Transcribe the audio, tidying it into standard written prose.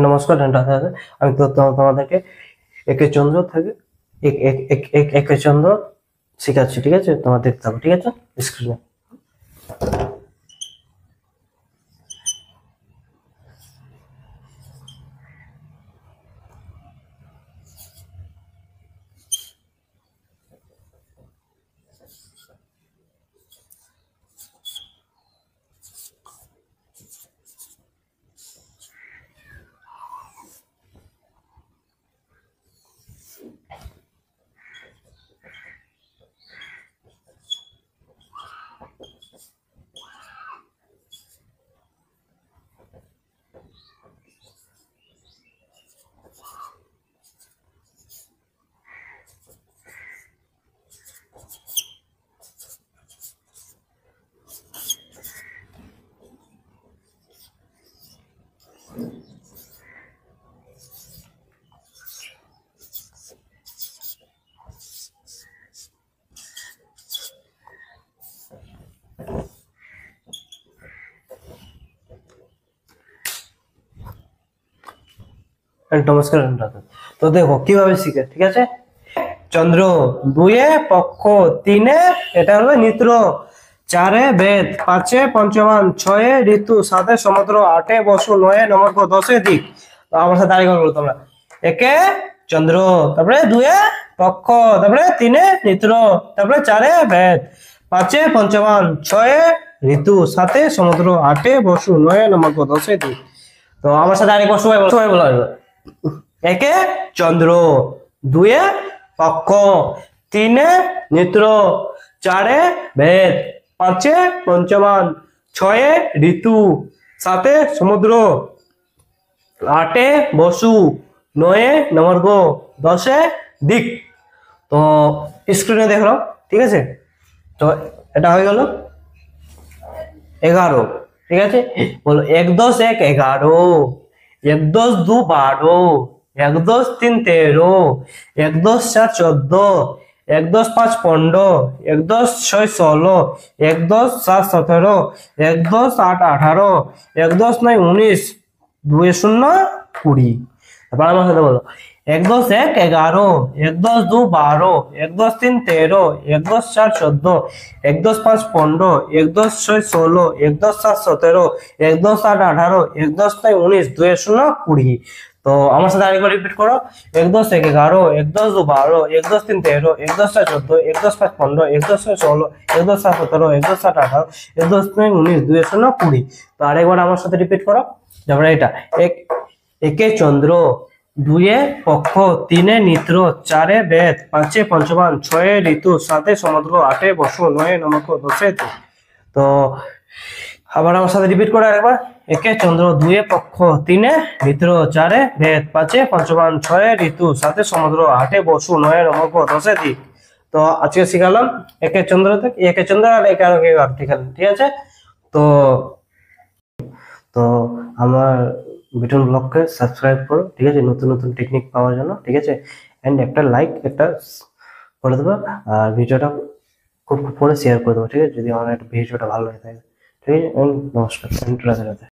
নমস্কার দাদা, আমি তো তোমাদেরকে একে চন্দ্র থেকে একে চন্দ্র শেখাচ্ছি, ঠিক আছে? তোমার দেখতে হবে, ঠিক আছে? স্ক্রিনে নমস্কার দাদা। তো দেখো কিভাবে শিখে, ঠিক আছে? চন্দ্র, দুয়ে পক্ষ, তিনে এটা হলো নিত্র, চারে বেদ, পাঁচে পঞ্চমান, ছয়ে ঋতু, সাতে সমুদ্র, আটে বসু, নয়ে নমস্ক, দশে দিক। তো আমার সাথে আরেকবার বলো তোমরা। একে চন্দ্র, তারপরে দুয়ে পক্ষ, তারপরে তিনে নিত্র, তারপরে চারে বেদ, পাঁচে পঞ্চমান, ছয়ে ঋতু, সাতে সমুদ্র, আটে বসু, নয়ে নমস্ক, দশে দিক। তো আমার সাথে আরেকবার সবাই বলো। একে চন্দ্র, দুয়ে পক্ষ, তিনে নিত্র, চারে বেদ, পাঁচে পঞ্চমান, ছয়ে ঋতু, সাতে সমুদ্র, আটে বসু, নয়ে নমর্গ, দশে দিক। তো স্ক্রিনে দেখলো, ঠিক আছে? তো এটা হয়ে গেল 11, ঠিক আছে? বলো 1 10 1 11, 1 10 2 12, 1 10 3 13, 1 10 4 14, 1 10 5 15, 1 10 6 16, 1 10 7 17, 1 10 8 18, 1 10 9 19, 2 0 20। তারপর আমার সাথে বলো 1 10 1 11, 1 10 2 12, 1 10 3 13, 1 10 4 14, 1 10 5 15, 1 10 6 16, 1 10 7 17, 1 10 8 18, 1 10 9 19, 2 0 20। তো আমার সাথে আরেকবার রিপিট করো। 1 10 1 11, 1 10 2 12, 1 10 3 13, 1 10 4 14, 1 10 5 15, 1 10 6 16, 1 10 7 17, 1 10 8 18, 1 10 9 19, 2 0 20। তো আরেকবার আমার সাথে রিপিট করো। তারপরে এটা একে চন্দ্র, দুয়ে পক্ষ, তিনে নিত্র, চারে বেদ, পাঁচে পঞ্চমান, ছয়ে ঋতু, সাতে সমুদ্র, আটে বসু, নয়ে নমস্ক, দশে দিক। তো আবার আমার সাথে রিপিট করে আরেকবার। একে চন্দ্র, দুয়ে পক্ষ, তিনে নিত্র, চারে বেদ, পাঁচে পঞ্চমান, ছয়ে ঋতু, সাতে সমুদ্র, আটে বসু, নয়ে নমস্ক, দশে দিক। তো আজকে শিখালাম একে চন্দ্র থেকে একে চন্দ্র আর একে আর ঠিক আছে? তো তো আমার বিটন ব্লগকে সাবস্ক্রাইব করো, ঠিক আছে? নতুন নতুন টেকনিক পাওয়ার জন্য, ঠিক আছে? এন্ড একটা লাইক একটা করে দেবো, আর ভিডিওটা খুব করে শেয়ার করে দেবো, ঠিক আছে? যদি আমার একটা ভিডিওটা ভালো লাগে থাকে, ঠিক আছে? নমস্কার, রাধে রাধে।